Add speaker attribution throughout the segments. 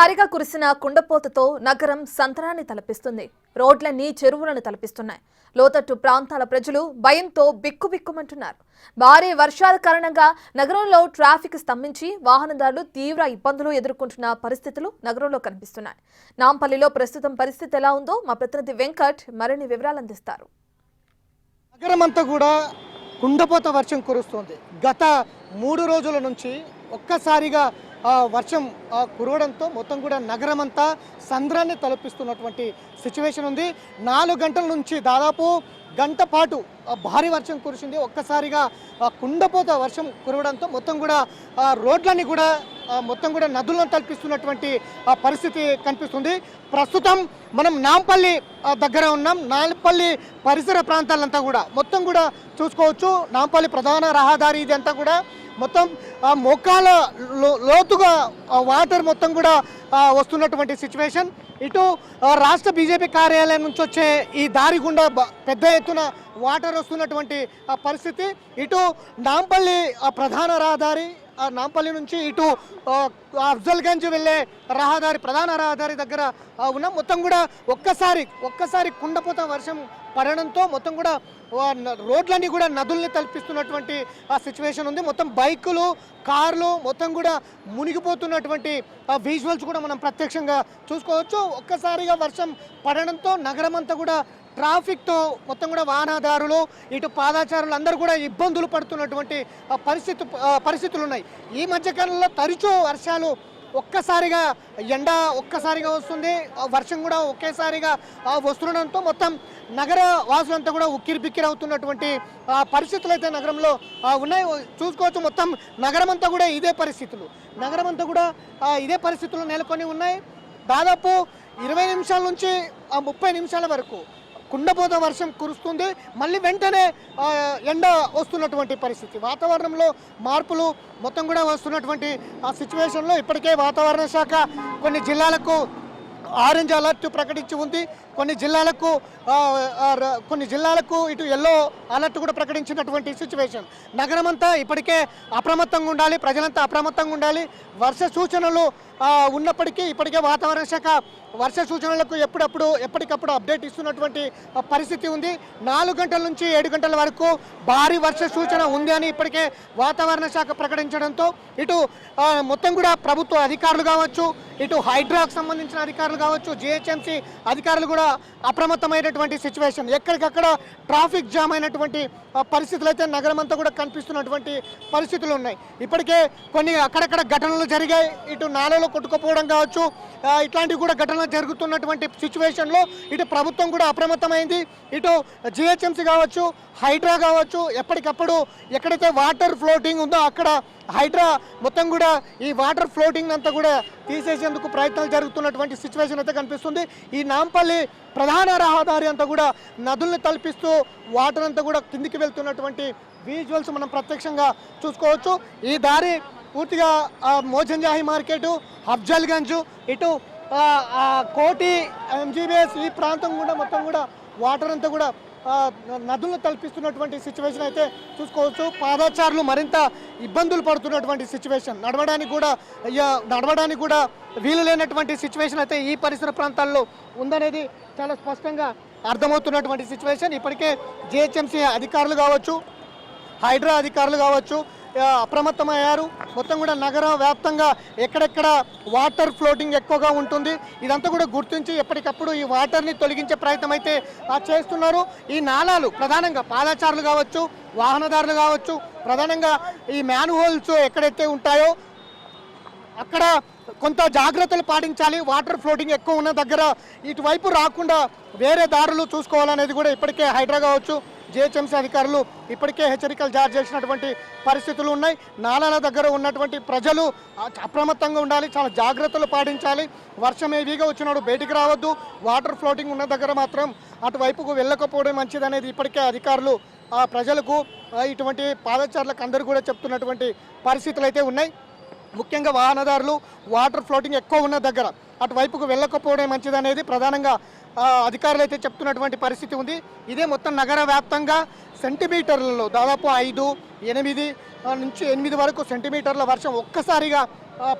Speaker 1: ఒక్కసారిగా కురిసిన కుండపోతతో నగరం సంతరాన్ని తలపిస్తుంది. రోడ్లన్నీ చెరువులను తలపిస్తున్నాయి. లోతట్టు ప్రాంతాల ప్రజలు భయంతో బిక్కుబిక్కుమంటున్నారు. భారీ వర్షాల కారణంగా నగరంలో ట్రాఫిక్ స్తంభించి వాహనదారులు తీవ్ర ఇబ్బందులు ఎదుర్కొంటున్న పరిస్థితులు నగరంలో కనిపిస్తున్నాయి. నాంపల్లిలో ప్రస్తుతం పరిస్థితి ఎలా ఉందో మా ప్రతినిధి వెంకట్ మరిన్ని వివరాలు అందిస్తారు.
Speaker 2: నగరమంతా కూడా కుండపోత వర్షం కురుస్తుంది. గత 3 రోజుల నుంచి ఒక్కసారిగా వర్షం కురవడంతో మొత్తం కూడా నగరమంతా సంద్రాన్ని తలపిస్తున్నటువంటి సిచ్యువేషన్ ఉంది. 4 గంటల నుంచి దాదాపు గంట పాటు భారీ వర్షం కురిసింది. ఒక్కసారిగా కుండపోత వర్షం కురవడంతో మొత్తం కూడా రోడ్లన్నీ కూడా మొత్తం కూడా నదులను తలపిస్తున్నటువంటి పరిస్థితి కనిపిస్తుంది. ప్రస్తుతం మనం నాంపల్లి దగ్గర ఉన్నాం. నాంపల్లి పరిసర ప్రాంతాలంతా కూడా మొత్తం కూడా చూసుకోవచ్చు. నాంపల్లి ప్రధాన రహదారి ఇది అంతా కూడా మొత్తం మోకాల లోతుగా వాటర్ మొత్తం కూడా వస్తున్నటువంటి సిచ్యువేషన్. ఇటు రాష్ట్ర బీజేపీ కార్యాలయం నుంచి వచ్చే ఈ దారి గుండా పెద్ద ఎత్తున వాటర్ వస్తున్నటువంటి పరిస్థితి. ఇటు నాంపల్లి ప్రధాన రహదారి, నాంపల్లి నుంచి ఇటు అఫ్జల్గంజ్ వెళ్ళే రహదారి, ప్రధాన రహదారి దగ్గర ఉన్నాం. మొత్తం కూడా ఒక్కసారి కుండపోత వర్షం పడడంతో మొత్తం కూడా రోడ్లన్నీ కూడా నదుల్ని తలపిస్తున్నటువంటి సిచ్యువేషన్ ఉంది. మొత్తం బైకులు, కార్లు మొత్తం కూడా మునిగిపోతున్నటువంటి విజువల్స్ కూడా మనం ప్రత్యక్షంగా చూసుకోవచ్చు. ఒక్కసారిగా వర్షం పడడంతో నగరం అంతా కూడా ట్రాఫిక్తో మొత్తం కూడా వాహనదారులు, ఇటు పాదాచారులు అందరూ కూడా ఇబ్బందులు పడుతున్నటువంటి పరిస్థితులు ఉన్నాయి. ఈ మధ్యకాలంలో తరచూ వర్షాలు ఒక్కసారిగా ఎండ ఒక్కసారిగా వస్తుంది, వర్షం కూడా ఒకేసారిగా వస్తుండడంతో మొత్తం నగర వాసులంతా కూడా ఉక్కిరిబిక్కిరి అవుతున్నటువంటి పరిస్థితులు అయితే నగరంలో ఉన్నాయి. చూసుకోవచ్చు మొత్తం నగరం అంతా కూడా ఇదే పరిస్థితులు నెలకొని ఉన్నాయి. దాదాపు 20 నిమిషాల నుంచి 30 నిమిషాల వరకు కుండపోత వర్షం కురుస్తుంది. మళ్ళీ వెంటనే ఎండ వస్తున్నటువంటి పరిస్థితి, వాతావరణంలో మార్పులు మొత్తం కూడా వస్తున్నటువంటి ఆ సిచ్యువేషన్లో ఇప్పటికే వాతావరణ శాఖ కొన్ని జిల్లాలకు ఆరెంజ్ అలర్ట్ ప్రకటించి ఉంది. కొన్ని జిల్లాలకు ఇటు ఎల్లో అలర్ట్ కూడా ప్రకటించినటువంటి సిచ్యువేషన్. నగరం అంతా ఇప్పటికే అప్రమత్తంగా ఉండాలి, ప్రజలంతా అప్రమత్తంగా ఉండాలి. వర్ష సూచనలు ఉన్నప్పటికీ ఇప్పటికే వాతావరణ శాఖ వర్ష సూచనలకు ఎప్పటికప్పుడు అప్డేట్ ఇస్తున్నటువంటి పరిస్థితి ఉంది. 4 గంటల నుంచి 7 గంటల వరకు భారీ వర్ష సూచన ఉంది అని ఇప్పటికే వాతావరణ శాఖ ప్రకటించడంతో ఇటు మొత్తం కూడా ప్రభుత్వ అధికారులు కావచ్చు, ఇటు హైడ్రాకు సంబంధించిన అధికారులు కావచ్చు, జిహెచ్ఎంసీ అధికారులు కూడా అప్రమత్తమైనటువంటి సిచ్యువేషన్. ఎక్కడికక్కడ ట్రాఫిక్ జామ్ అయినటువంటి పరిస్థితులు అయితే నగరం అంతా కూడా కనిపిస్తున్నటువంటి పరిస్థితులు ఉన్నాయి. ఇప్పటికే కొన్ని అక్కడక్కడ ఘటనలు జరిగాయి. ఇటు నాలలో కొట్టుకుపోవడం కావచ్చు, ఇట్లాంటివి కూడా ఘటనలు జరుగుతున్నటువంటి సిచ్యువేషన్లో ఇటు ప్రభుత్వం కూడా అప్రమత్తమైంది. ఇటు జిహెచ్ఎంసీ కావచ్చు, హైడ్రా కావచ్చు, ఎప్పటికప్పుడు ఎక్కడైతే వాటర్ ఫ్లోటింగ్ ఉందో అక్కడ హైడ్రా మొత్తం కూడా ఈ వాటర్ ఫ్లోటింగ్ అంతా కూడా తీసేసేందుకు ప్రయత్నాలు జరుగుతున్నటువంటి సిచ్యువేషన్ అయితే కనిపిస్తుంది. ఈ నాంపల్లి ప్రధాన రహదారి అంతా కూడా నదుల్ని తలపిస్తూ వాటర్ అంతా కూడా కిందికి వెళ్తున్నటువంటి విజువల్స్ మనం ప్రత్యక్షంగా చూసుకోవచ్చు. ఈ దారి పూర్తిగా మోజంజాహి మార్కెట్, అఫ్జల్గంజ్, ఇటు కోటి, ఎంజీబీఎస్ ఈ ప్రాంతం కూడా మొత్తం కూడా వాటర్ అంతా కూడా నదులను తలపిస్తున్నటువంటి సిచ్యువేషన్ అయితే చూసుకోవచ్చు. పాదచారులు మరింత ఇబ్బందులు పడుతున్నటువంటి సిచ్యువేషన్, నడవడానికి కూడా వీలు లేనటువంటి సిచ్యువేషన్ అయితే ఈ పరిసర ప్రాంతాల్లో ఉందనేది చాలా స్పష్టంగా అర్థమవుతున్నటువంటి సిచ్యువేషన్. ఇప్పటికే జిహెచ్ఎంసీ అధికారులు కావచ్చు, హైడ్రా అధికారులు కావచ్చు అప్రమత్తమయ్యారు. మొత్తం కూడా నగర వ్యాప్తంగా ఎక్కడెక్కడ వాటర్ ఫ్లోటింగ్ ఎక్కువగా ఉంటుంది ఇదంతా కూడా గుర్తించి ఎప్పటికప్పుడు ఈ వాటర్ని తొలగించే ప్రయత్నం అయితే చేస్తున్నారు. ఈ నాలాలు ప్రధానంగా పాదచారులు కావచ్చు, వాహనదారులు కావచ్చు, ప్రధానంగా ఈ మ్యాన్ హోల్స్ ఎక్కడైతే ఉంటాయో అక్కడ కొంత జాగ్రత్తలు పాటించాలి. వాటర్ ఫ్లోటింగ్ ఎక్కువ ఉన్న దగ్గర ఇటువైపు రాకుండా వేరే దారులు చూసుకోవాలనేది కూడా ఇప్పటికే హైడ్రా కావచ్చు, జిహెచ్ఎంసీ అధికారులు ఇప్పటికే హెచ్చరికలు జారీ చేసినటువంటి పరిస్థితులు ఉన్నాయి. నాలాల దగ్గర ఉన్నటువంటి ప్రజలు అప్రమత్తంగా ఉండాలి, చాలా జాగ్రత్తలు పాటించాలి. వర్షం హెవీగా వచ్చినప్పుడు బయటికి రావద్దు, వాటర్ ఫ్లోటింగ్ ఉన్న దగ్గర మాత్రం అటువైపుకు వెళ్ళకపోవడం మంచిది అనేది ఇప్పటికే అధికారులు ప్రజలకు, ఇటువంటి పాదచారులకు అందరూ కూడా చెప్తున్నటువంటి పరిస్థితులు అయితే ఉన్నాయి. ముఖ్యంగా వాహనదారులు వాటర్ ఫ్లోటింగ్ ఎక్కువ ఉన్న దగ్గర అటువైపుకు వెళ్ళకపోవడం మంచిది అనేది ప్రధానంగా అధికారులు అయితే చెప్తున్నటువంటి పరిస్థితి ఉంది. ఇదే మొత్తం నగర వ్యాప్తంగా సెంటీమీటర్లలో దాదాపు 5, 8 నుంచి 8 వరకు సెంటీమీటర్ల వర్షం ఒక్కసారిగా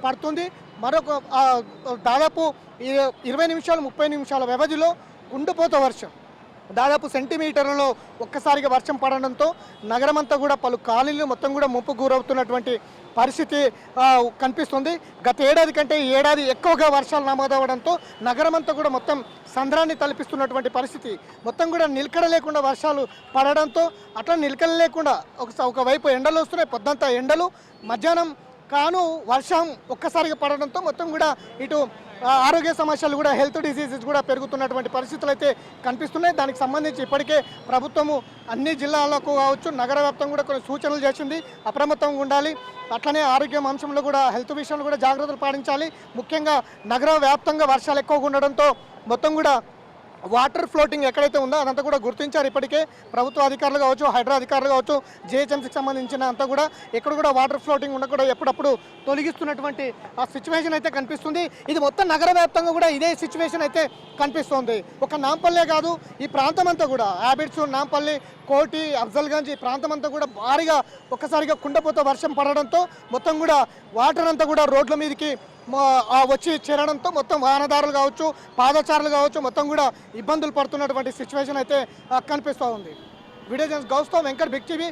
Speaker 2: పడుతుంది. మరొక దాదాపు 20 నిమిషాలు 30 నిమిషాల వ్యవధిలో కుండపోత వర్షం దాదాపు సెంటీమీటర్లలో ఒక్కసారిగా వర్షం పడడంతో నగరమంతా కూడా పలు కాలనీలు మొత్తం కూడా ముప్పు గురవుతున్నటువంటి పరిస్థితి కనిపిస్తుంది. గత ఏడాది కంటే ఈ ఏడాది ఎక్కువగా వర్షాలు నమోదవడంతో నగరమంతా కూడా మొత్తం సంద్రాన్ని తలపిస్తున్నటువంటి పరిస్థితి. మొత్తం కూడా నిలకడ లేకుండా వర్షాలు పడడంతో అట్లా నిలకడ లేకుండా ఒకవైపు ఎండలు వస్తున్నాయి, పొద్దంతా ఎండలు, మధ్యాహ్నం కాను వర్షం ఒక్కసారిగా పడడంతో మొత్తం కూడా ఇటు ఆరోగ్య సమస్యలు కూడా హెల్త్ డిసీజెస్ కూడా పెరుగుతున్నటువంటి పరిస్థితులు అయితే కనిపిస్తున్నాయి. దానికి సంబంధించి ఇప్పటికే ప్రభుత్వము అన్ని జిల్లాలకు కావచ్చు నగర వ్యాప్తంగా కూడా కొన్ని సూచనలు చేసింది. అప్రమత్తంగా ఉండాలి, అట్లనే ఆరోగ్యం అంశంలో కూడా హెల్త్ విషయంలో కూడా జాగ్రత్తలు పాటించాలి. ముఖ్యంగా నగర వ్యాప్తంగా వర్షాలు ఎక్కువగా ఉండడంతో మొత్తం కూడా వాటర్ ఫ్లోటింగ్ ఎక్కడైతే ఉందో అదంతా కూడా గుర్తించారు. ఇప్పటికే ప్రభుత్వ అధికారులు కావచ్చు, హైడ్రా అధికారులు కావచ్చు, జిహెచ్ఎంసీకి సంబంధించిన అంతా కూడా ఎక్కడ కూడా వాటర్ ఫ్లోటింగ్ ఉండకుండా ఎప్పుడప్పుడు తొలగిస్తున్నటువంటి ఆ సిచ్యువేషన్ అయితే కనిపిస్తుంది. ఇది మొత్తం నగర వ్యాప్తంగా కూడా ఇదే సిచ్యువేషన్ అయితే కనిపిస్తుంది. ఒక నాంపల్లే కాదు, ఈ ప్రాంతం అంతా కూడా హ్యాబిట్స్, నాంపల్లి, కోటి, అఫ్జల్గంజ్ ఈ ప్రాంతం అంతా కూడా భారీగా ఒక్కసారిగా కుండపోత వర్షం పడడంతో మొత్తం కూడా వాటర్ అంతా కూడా రోడ్ల మీదకి వచ్చి చేరడంతో మొత్తం వాహనదారులు కావచ్చు, పాదచారులు కావచ్చు మొత్తం కూడా ఇబ్బందులు పడుతున్నటువంటి సిచ్యువేషన్ అయితే కనిపిస్తూ ఉంది. వీడియో జర్నలిస్ట్ గౌస్తో వెంకట్, బిగ్ టీవీ.